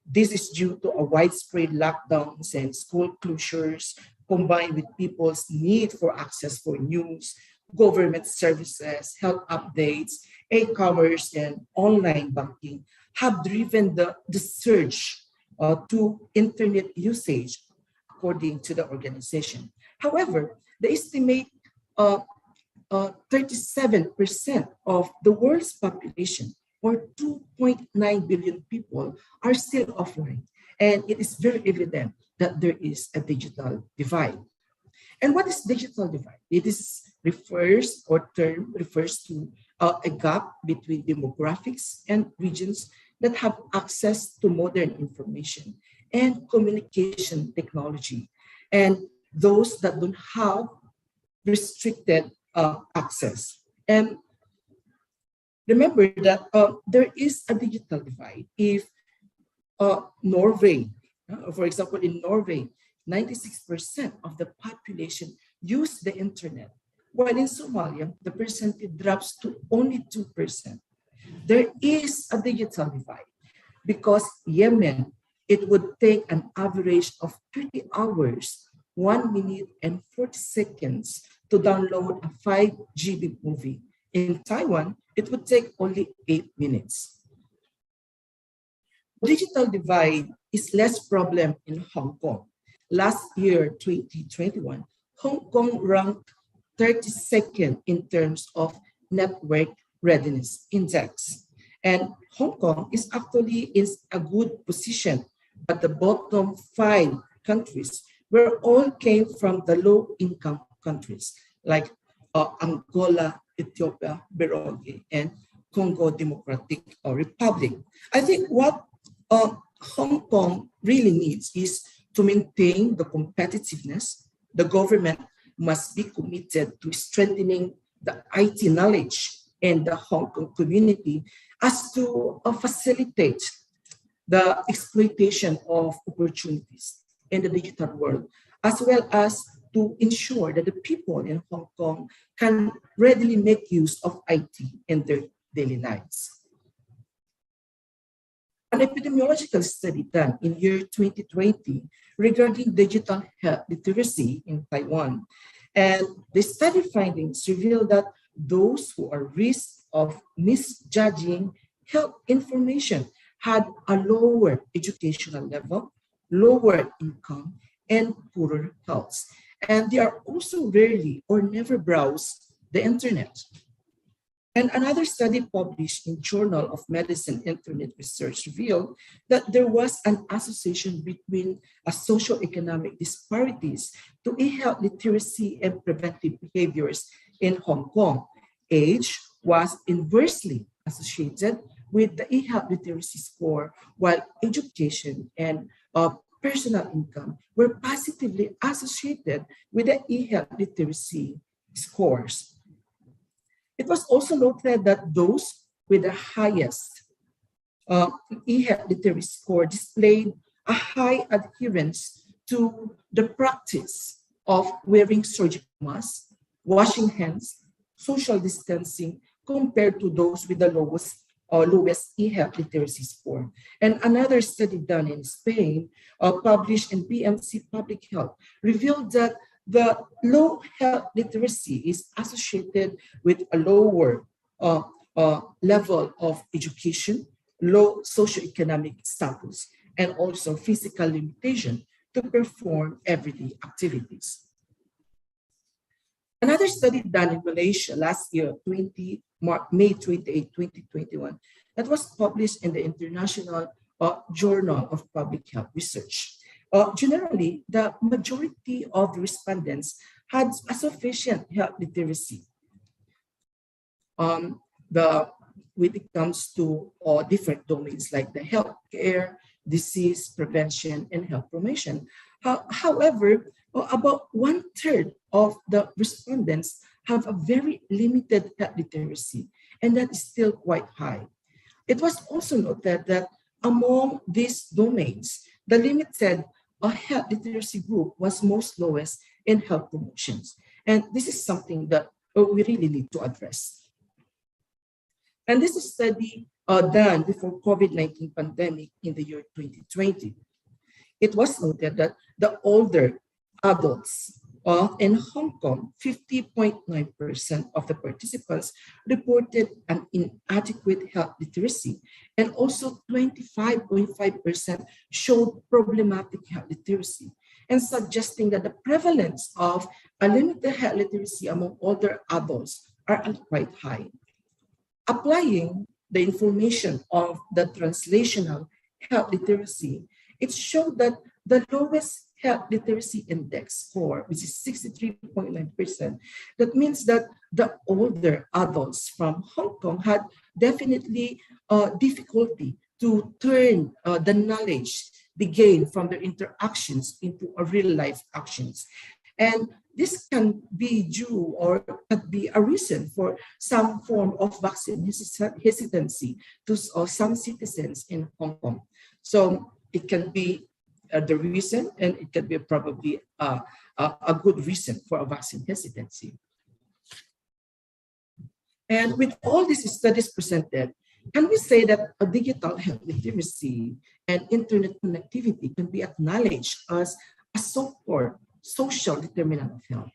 This is due to a widespread lockdowns and school closures combined with people's need for access for news, government services, health updates, e-commerce, and online banking have driven the surge to internet usage, according to the organization. However, they estimate 37% of the world's population, or 2.9 billion people, are still offline. And it is very evident that there is a digital divide. And what is digital divide? Term refers to a gap between demographics and regions that have access to modern information and communication technology, and those that don't have restricted access. And remember that there is a digital divide. If Norway, for example, in Norway, 96% of the population use the internet, while in Somalia, the percentage drops to only 2%. There is a digital divide because Yemen, it would take an average of 30 hours, 1 minute and 40 seconds to download a 5 GB movie. In Taiwan, it would take only 8 minutes. Digital divide is less problem in Hong Kong. Last year, 2021, Hong Kong ranked 32nd in terms of network readiness index. And Hong Kong is actually in a good position, but the bottom 5 countries were all came from the low-income countries like Angola, Ethiopia, Burundi, and Congo Democratic Republic. I think what Hong Kong really needs is to maintain the competitiveness. The government must be committed to strengthening the IT knowledge in the Hong Kong community as to facilitate the exploitation of opportunities in the digital world, as well as to ensure that the people in Hong Kong can readily make use of IT in their daily lives. An epidemiological study done in year 2020 regarding digital health literacy in Taiwan, and the study findings reveal that those who are at risk of misjudging health information had a lower educational level, lower income, and poorer health. And they are also rarely or never browse the internet. And another study published in Journal of Medicine Internet Research revealed that there was an association between socioeconomic disparities to e-health literacy and preventive behaviors in Hong Kong. Age was inversely associated with the e-health literacy score, while education and personal income were positively associated with the e-health literacy scores. It was also noted that those with the highest e-health literacy score displayed a high adherence to the practice of wearing surgical masks, washing hands, social distancing, compared to those with the lowest e-health literacy score. And another study done in Spain, published in PMC Public Health, revealed that the low health literacy is associated with a lower level of education, low socioeconomic status, and also physical limitation to perform everyday activities. Another study done in Malaysia last year, May 28, 2021, that was published in the International Journal of Public Health Research. Generally, the majority of the respondents had a sufficient health literacy. When it comes to different domains like the healthcare, disease prevention, and health promotion. However, about 1/3 of the respondents have a very limited health literacy, and that is still quite high. It was also noted that among these domains, the limited health literacy group was most lowest in health promotions. And this is something that we really need to address. And this is a study done before COVID-19 pandemic in the year 2020. It was noted that the older adults in Hong Kong, 50.9% of the participants reported an inadequate health literacy, and also 25.5% showed problematic health literacy, and suggesting that the prevalence of a limited health literacy among older adults are quite high. Applying the information of the translational health literacy, it showed that the lowest health literacy index score, which is 63.9%, that means that the older adults from Hong Kong had definitely difficulty to turn the knowledge they gain from their interactions into a real life actions. And this can be due or could be a reason for some form of vaccine hesitancy to some citizens in Hong Kong. So it can be the reason, and it can be probably a good reason for a vaccine hesitancy. And with all these studies presented, can we say that a digital health literacy and internet connectivity can be acknowledged as a so-called social determinant of health?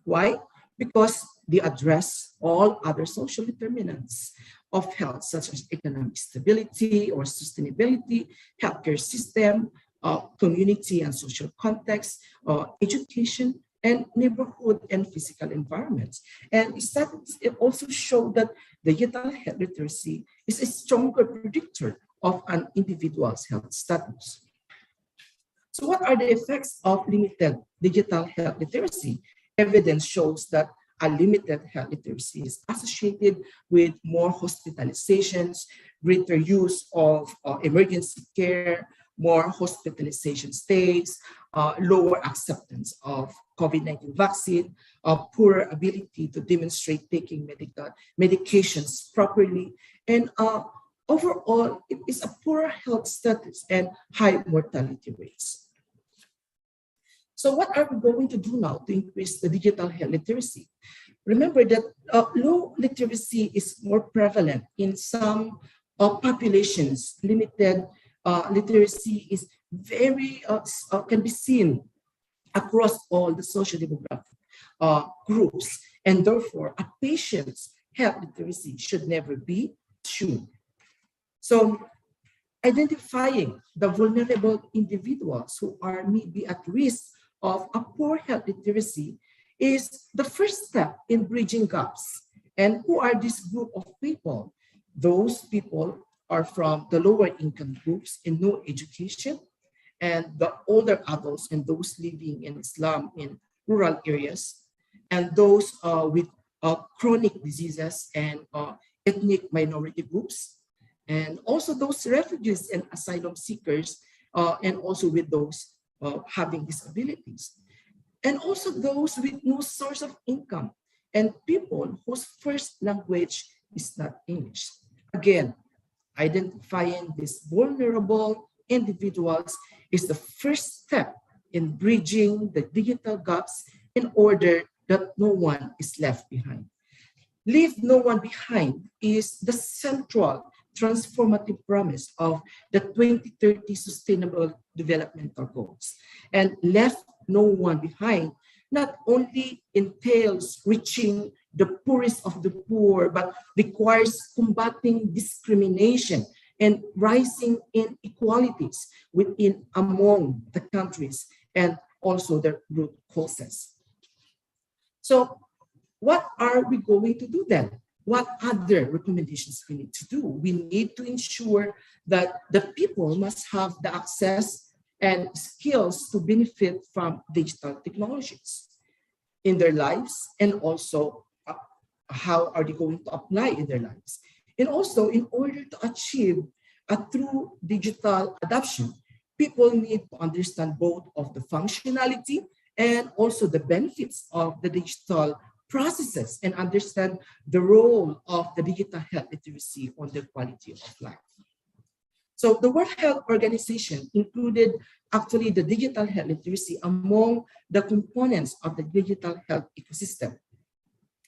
Why? Because they address all other social determinants of health, such as economic stability or sustainability, healthcare system, community and social context, education, and neighborhood and physical environments. And it also showed that digital health literacy is a stronger predictor of an individual's health status. So what are the effects of limited digital health literacy? Evidence shows that a limited health literacy is associated with more hospitalizations, greater use of emergency care, more hospitalization stays, lower acceptance of COVID-19 vaccine, poorer ability to demonstrate taking medications properly, and overall, it is a poorer health status and high mortality rates. So what are we going to do now to increase the digital health literacy? Remember that low literacy is more prevalent in some populations. Limited literacy is very can be seen across all the social demographic groups, and therefore a patient's health literacy should never be assumed. So identifying the vulnerable individuals who are maybe at risk of a poor health literacy is the first step in bridging gaps. And who are this group of people? Those people are from the lower income groups in no education, and the older adults and those living in slum in rural areas, and those with chronic diseases and ethnic minority groups, and also those refugees and asylum seekers, and also with those having disabilities, and also those with no source of income, and people whose first language is not English. Again, identifying these vulnerable individuals is the first step in bridging the digital gaps in order that no one is left behind. Leave no one behind is the central transformative promise of the 2030 Sustainable Developmental Goals. And left no one behind not only entails reaching the poorest of the poor, but requires combating discrimination and rising inequalities within among the countries and also their root causes. So what are we going to do then? What other recommendations we need to do? We need to ensure that the people must have the access and skills to benefit from digital technologies. in their lives, and also how are they going to apply in their lives. And also, in order to achieve a true digital adoption, people need to understand both of the functionality and also the benefits of the digital processes, and understand the role of the digital health literacy on their quality of life. So the World Health Organization included actually the digital health literacy among the components of the digital health ecosystem.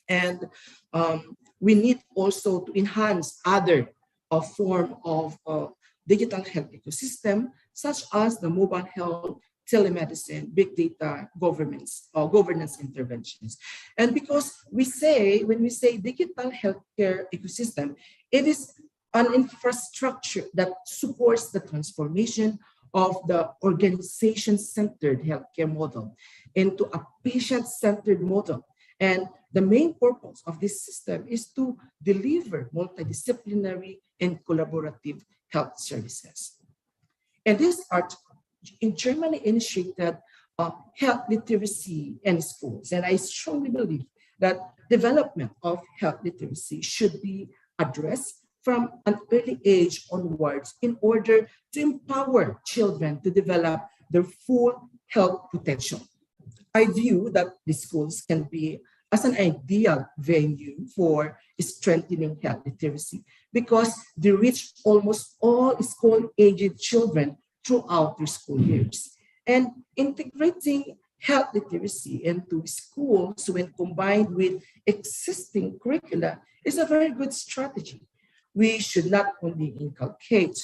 And we need also to enhance other form of digital health ecosystem, such as the mobile health, telemedicine, big data, governance interventions. And because when we say digital healthcare ecosystem, it is an infrastructure that supports the transformation of the organization-centered healthcare model into a patient-centered model. And the main purpose of this system is to deliver multidisciplinary and collaborative health services. And this article in Germany initiated health literacy in schools. And I strongly believe that development of health literacy should be addressed from an early age onwards in order to empower children to develop their full health potential. I view that the schools can be as an ideal venue for strengthening health literacy because they reach almost all school-aged children throughout their school years. And integrating health literacy into schools when combined with existing curricula is a very good strategy. We should not only inculcate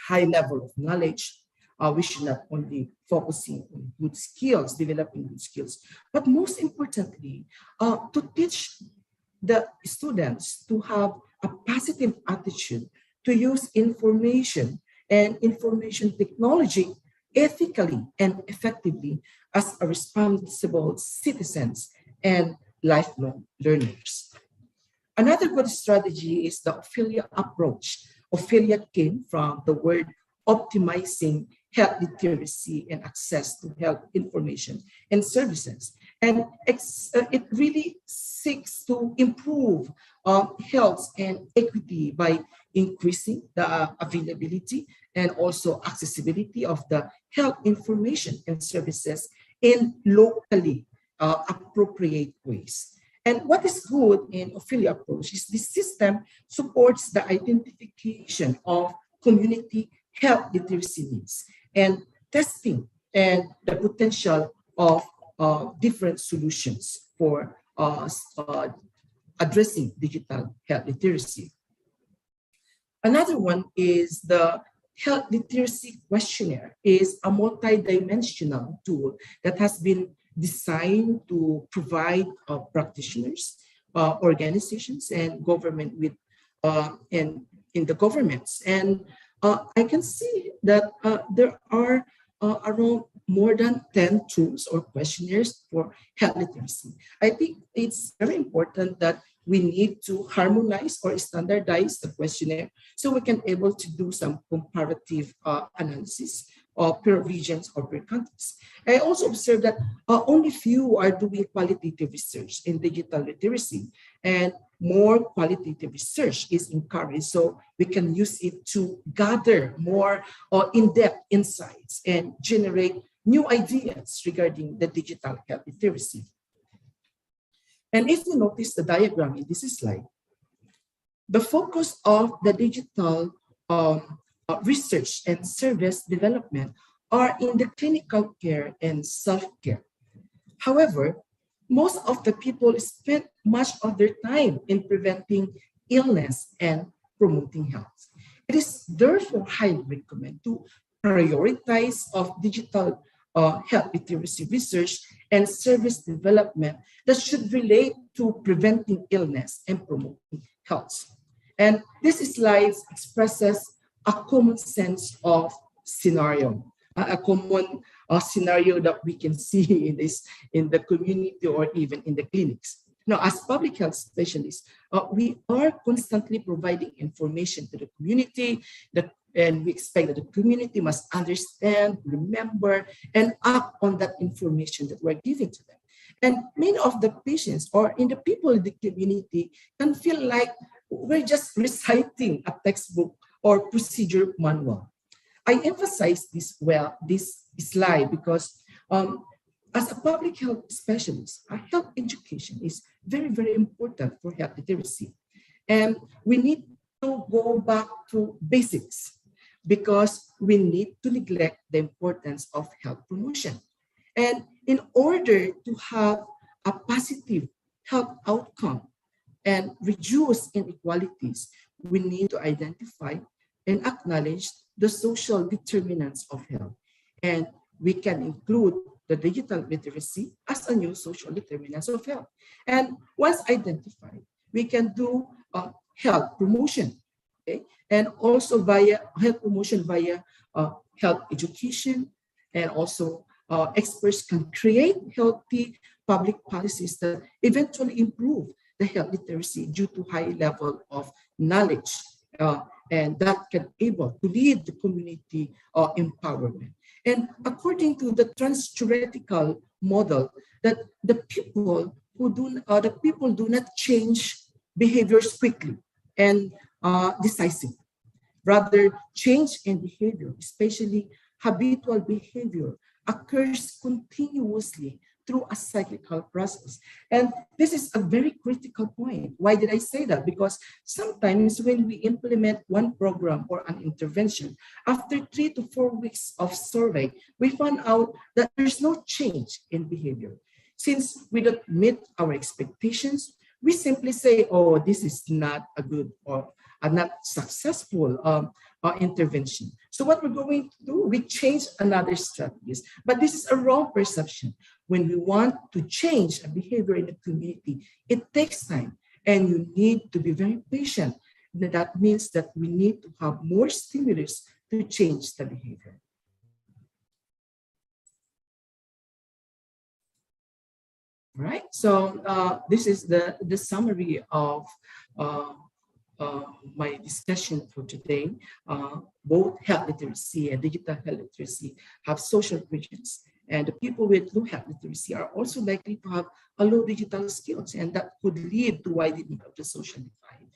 high level of knowledge, we should not only focusing on good skills, developing good skills, but most importantly, to teach the students to have a positive attitude to use information and information technology ethically and effectively as a responsible citizens and lifelong learners. Another good strategy is the Ophelia approach. Ophelia came from the word optimizing health literacy and access to health information and services. And it really seeks to improve health and equity by increasing the availability and also accessibility of the health information and services in locally appropriate ways. And what is good in Ophelia approach is this system supports the identification of community health literacy needs and testing and the potential of different solutions for addressing digital health literacy. Another one is the Health Literacy Questionnaire is a multidimensional tool that has been designed to provide practitioners, organizations, and government with in the governments. And I can see that there are around more than 10 tools or questionnaires for health literacy. I think it's very important that we need to harmonize or standardize the questionnaire so we can able to do some comparative analysis per regions or per countries. I also observed that only few are doing qualitative research in digital literacy, and more qualitative research is encouraged so we can use it to gather more in-depth insights and generate new ideas regarding the digital health literacy. And if you notice the diagram in this slide, the focus of the digital research and service development are in the clinical care and self-care. However, most of the people spend much of their time in preventing illness and promoting health. It is therefore highly recommended to prioritize of digital health literacy research and service development that should relate to preventing illness and promoting health. And this slide expresses a common sense of scenario, a common scenario that we can see in the community or even in the clinics. Now, as public health specialists, we are constantly providing information to the community and we expect that the community must understand, remember, and act on that information that we're giving to them. And many of the patients or in the people in the community can feel like we're just reciting a textbook or procedure manual. I emphasize this slide because as a public health specialist, our health education is very, very important for health literacy. And we need to go back to basics because we need to neglect the importance of health promotion. And in order to have a positive health outcome and reduce inequalities, we need to identify and acknowledge the social determinants of health. And we can include the digital literacy as a new social determinants of health. And once identified, we can do health promotion, okay? And also via health promotion via health education, and also experts can create healthy public policies that eventually improve the health literacy due to high level of knowledge, and that can able to lead the community empowerment. And according to the trans-theoretical model, that the people do not change behaviors quickly and decisively. Rather, change in behavior, especially habitual behavior, occurs continuously through a cyclical process. And this is a very critical point. Why did I say that? Because sometimes when we implement one program or an intervention, after 3 to 4 weeks of survey, we found out that there's no change in behavior. Since we don't meet our expectations, we simply say, oh, this is not a good or a not successful intervention. So what we're going to do, we change another strategies. But this is a wrong perception. When we want to change a behavior in the community, it takes time and you need to be very patient. That means that we need to have more stimulus to change the behavior. Right, so this is the summary of my discussion for today. Both health literacy and digital health literacy have social origins, and the people with low health literacy are also likely to have a low digital skills, and that could lead to widening of the social divide.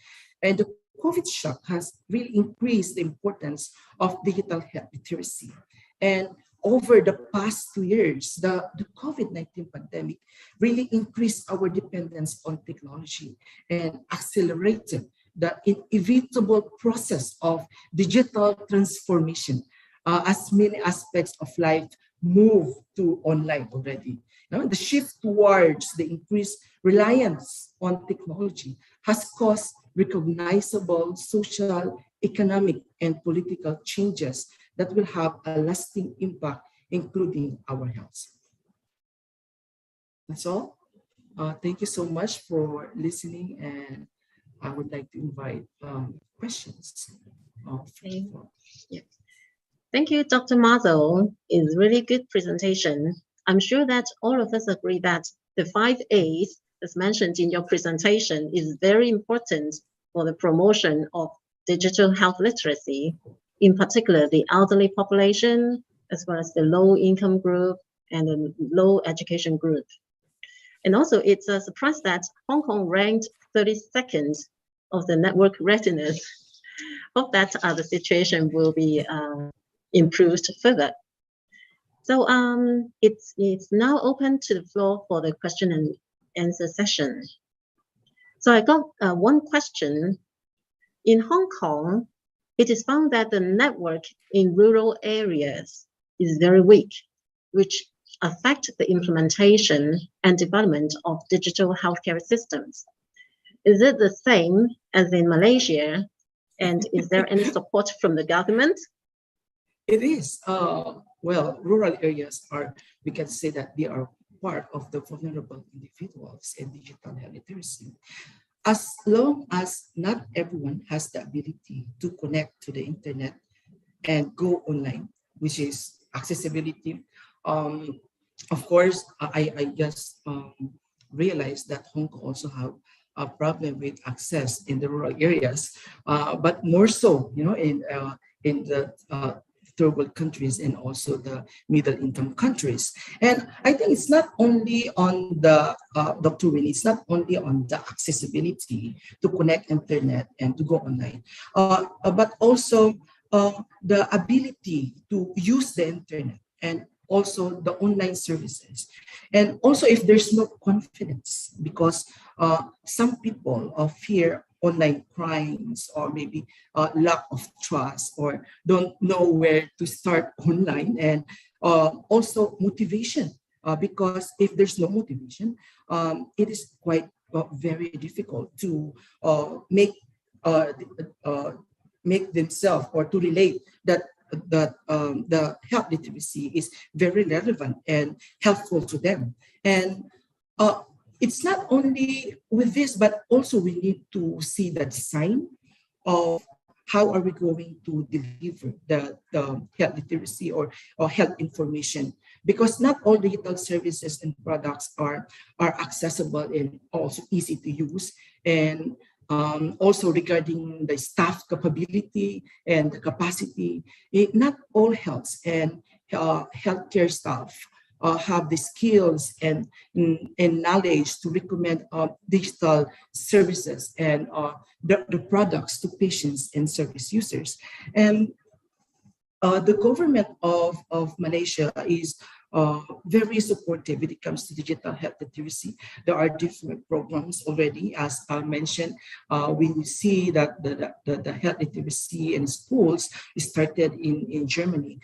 And the COVID shock has really increased the importance of digital health literacy. And over the past 2 years, the COVID-19 pandemic really increased our dependence on technology and accelerated the inevitable process of digital transformation as many aspects of life move to online already. Now, the shift towards the increased reliance on technology has caused recognizable social, economic, and political changes that will have a lasting impact, including our health. That's all. Thank you so much for listening, and I would like to invite questions. Yeah. Thank you, Dr. Mazel. It's a really good presentation. I'm sure that all of us agree that the 5 A's, as mentioned in your presentation, is very important for the promotion of digital health literacy, in particular the elderly population, as well as the low-income group and the low education group. And also, it's a surprise that Hong Kong ranked 32nd of the network readiness. Hope that the situation will be improved further. So it's now open to the floor for the question and answer session. So I got one question. In Hong Kong, it is found that the network in rural areas is very weak, which affect the implementation and development of digital healthcare systems. Is it the same as in Malaysia? And is there any support from the government? It is. Well, rural areas are, we can say that they are part of the vulnerable individuals in digital health literacy. As long as not everyone has the ability to connect to the internet and go online, which is accessibility. Of course, I just realized that Hong Kong also have a problem with access in the rural areas, but more so, in the third world countries and also the middle income countries. And I think it's not only on the, Dr. Winnie, it's not only on the accessibility to connect internet and to go online, but also the ability to use the internet and also the online services. And also if there's no confidence, because some people fear online crimes or maybe lack of trust or don't know where to start online, and also motivation, because if there's no motivation, it is quite very difficult to make themselves or to relate that the health literacy is very relevant and helpful to them. And it's not only with this, but also we need to see the design of how are we going to deliver the health literacy or health information, because not all digital services and products are accessible and also easy to use. And also regarding the staff capability and the capacity, not all health and healthcare staff have the skills and knowledge to recommend digital services and the products to patients and service users. And the government of Malaysia is very supportive when it comes to digital health literacy. There are different programs already, as I mentioned. We see that the health literacy in schools started in Germany.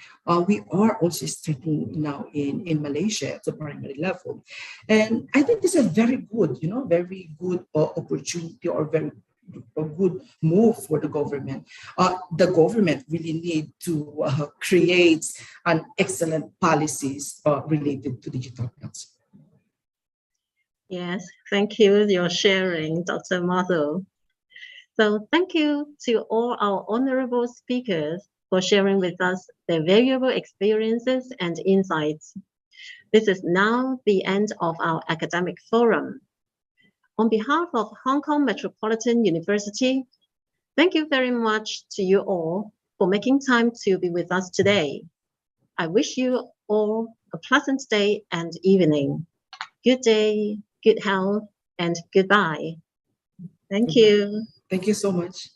We are also starting now in Malaysia at the primary level. And I think this is a very good, very good opportunity or very a good move for the government. The government really need to create an excellent policies related to digital health. Yes, thank you for your sharing, Dr. Martho. So thank you to all our honorable speakers for sharing with us their valuable experiences and insights. This is now the end of our academic forum. On behalf of Hong Kong Metropolitan University, thank you very much to you all for making time to be with us today. I wish you all a pleasant day and evening. Good day, good health, and goodbye. Thank you. Thank you so much.